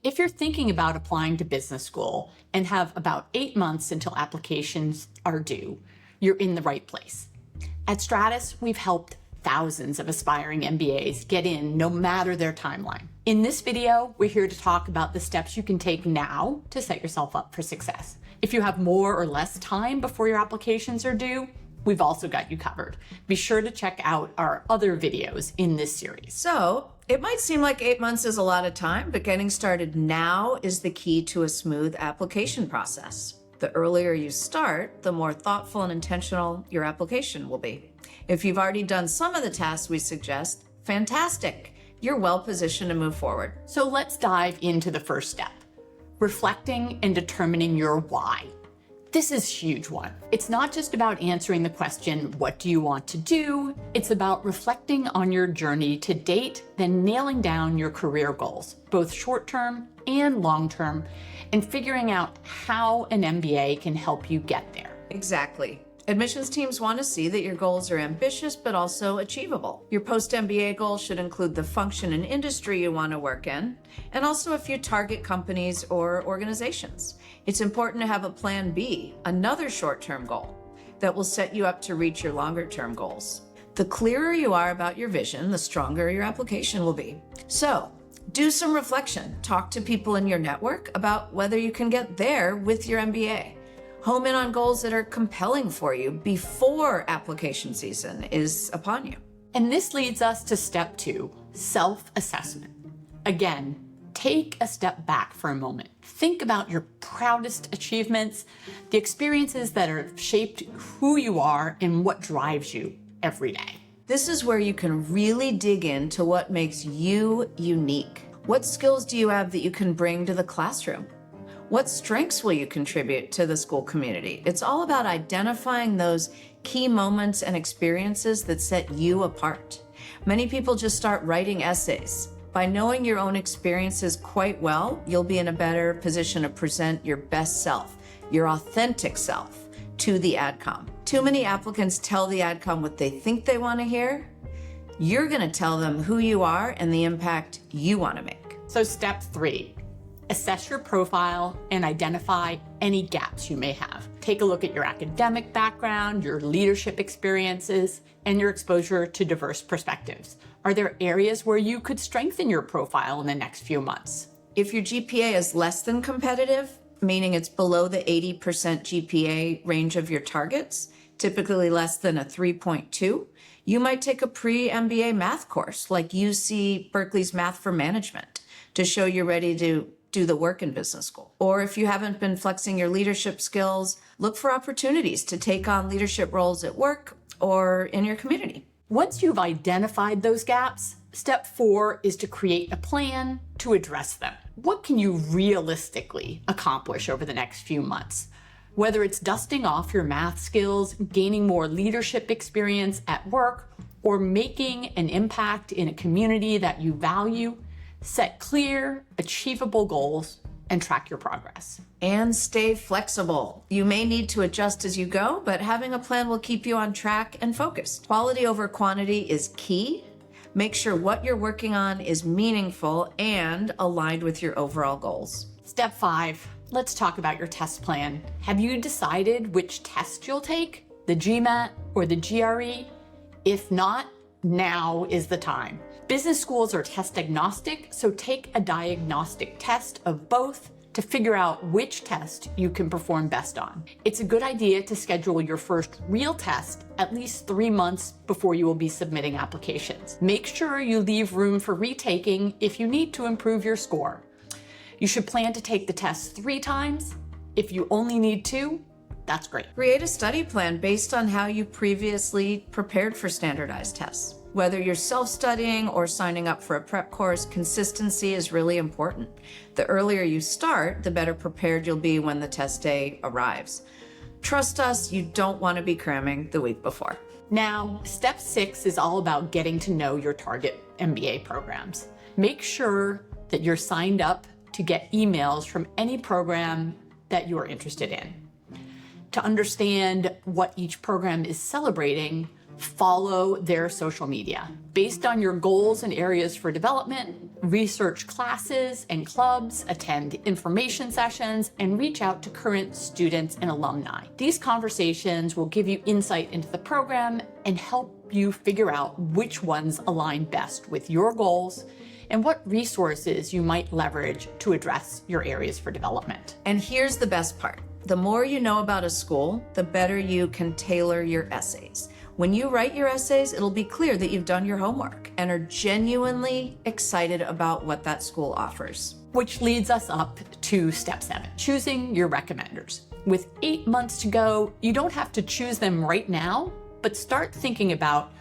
If you're thinking about applying to business school and have about 8 months until applications are due, you're in the right place. At Stratus, we've helped thousands of aspiring MBAs get in no matter their timeline. In this video, we're here to talk about the steps you can take now to set yourself up for success. If you have more or less time before your applications are due, we've also got you covered. Be sure to check out our other videos in this series. So, it might seem like 8 months is a lot of time, but getting started now is the key to a smooth application process. The earlier you start, the more thoughtful and intentional your application will be. If you've already done some of the tasks we suggest, fantastic. You're well positioned to move forward. So let's dive into the first step, reflecting and determining your why. This is a huge one. It's not just about answering the question, what do you want to do? It's about reflecting on your journey to date, then nailing down your career goals, both short-term and long-term, and figuring out how an MBA can help you get there. Exactly. Admissions teams want to see that your goals are ambitious but also achievable. Your post-MBA goals should include the function and industry you want to work in, and also a few target companies or organizations. It's important to have a plan B, another short-term goal, that will set you up to reach your longer-term goals. The clearer you are about your vision, the stronger your application will be. So, do some reflection. Talk to people in your network about whether you can get there with your MBA. Home in on goals that are compelling for you before application season is upon you. And this leads us to step 2, self-assessment. Again, take a step back for a moment. Think about your proudest achievements, the experiences that have shaped who you are and what drives you every day. This is where you can really dig into what makes you unique. What skills do you have that you can bring to the classroom? What strengths will you contribute to the school community? It's all about identifying those key moments and experiences that set you apart. Many people just start writing essays. By knowing your own experiences quite well, you'll be in a better position to present your best self, your authentic self, to the AdCom. Too many applicants tell the AdCom what they think they want to hear. You're going to tell them who you are and the impact you want to make. So step 3. Assess your profile and identify any gaps you may have. Take a look at your academic background, your leadership experiences, and your exposure to diverse perspectives. Are there areas where you could strengthen your profile in the next few months? If your GPA is less than competitive, meaning it's below the 80% GPA range of your targets, typically less than a 3.2, you might take a pre-MBA math course like UC Berkeley's Math for Management to show you're ready to do the work in business school. Or if you haven't been flexing your leadership skills, look for opportunities to take on leadership roles at work or in your community. Once you've identified those gaps, step 4 is to create a plan to address them. What can you realistically accomplish over the next few months? Whether it's dusting off your math skills, gaining more leadership experience at work, or making an impact in a community that you value, set clear, achievable goals and track your progress. And stay flexible. You may need to adjust as you go, but having a plan will keep you on track and focused. Quality over quantity is key. Make sure what you're working on is meaningful and aligned with your overall goals. Step 5, let's talk about your test plan. Have you decided which test you'll take, the GMAT or the GRE? If not, now is the time. Business schools are test agnostic, so take a diagnostic test of both to figure out which test you can perform best on. It's a good idea to schedule your first real test at least 3 months before you will be submitting applications. Make sure you leave room for retaking if you need to improve your score. You should plan to take the test 3 times. If you only need 2, that's great. Create a study plan based on how you previously prepared for standardized tests. Whether you're self-studying or signing up for a prep course, consistency is really important. The earlier you start, the better prepared you'll be when the test day arrives. Trust us, you don't want to be cramming the week before. Now, step 6 is all about getting to know your target MBA programs. Make sure that you're signed up to get emails from any program that you're interested in. To understand what each program is celebrating, follow their social media. Based on your goals and areas for development, research classes and clubs, attend information sessions, and reach out to current students and alumni. These conversations will give you insight into the program and help you figure out which ones align best with your goals and what resources you might leverage to address your areas for development. And here's the best part. The more you know about a school, the better you can tailor your essays. When you write your essays, it'll be clear that you've done your homework and are genuinely excited about what that school offers. Which leads us up to step 7, choosing your recommenders. With 8 months to go, you don't have to choose them right now, but start thinking about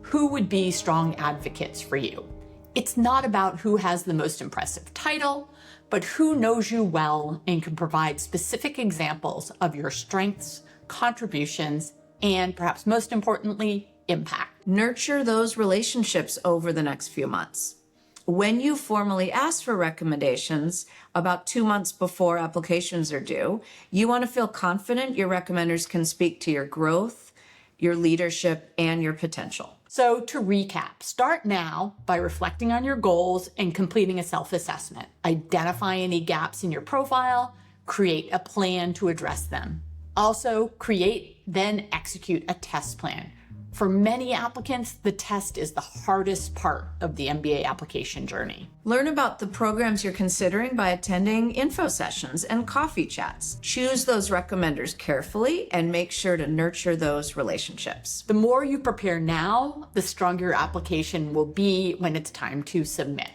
who would be strong advocates for you. It's not about who has the most impressive title, but who knows you well and can provide specific examples of your strengths, contributions, and perhaps most importantly, impact. Nurture those relationships over the next few months. When you formally ask for recommendations about 2 months before applications are due, you want to feel confident your recommenders can speak to your growth, your leadership, and your potential. So to recap, start now by reflecting on your goals and completing a self-assessment. Identify any gaps in your profile, create a plan to address them. Also, create, then execute a test plan. For many applicants, the test is the hardest part of the MBA application journey. Learn about the programs you're considering by attending info sessions and coffee chats. Choose those recommenders carefully and make sure to nurture those relationships. The more you prepare now, the stronger your application will be when it's time to submit.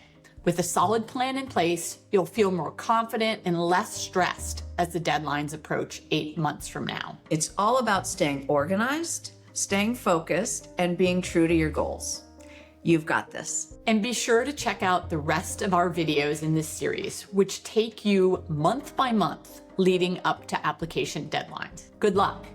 With a solid plan in place, you'll feel more confident and less stressed as the deadlines approach 8 months from now. It's all about staying organized, staying focused, and being true to your goals. You've got this. And be sure to check out the rest of our videos in this series, which take you month by month leading up to application deadlines. Good luck.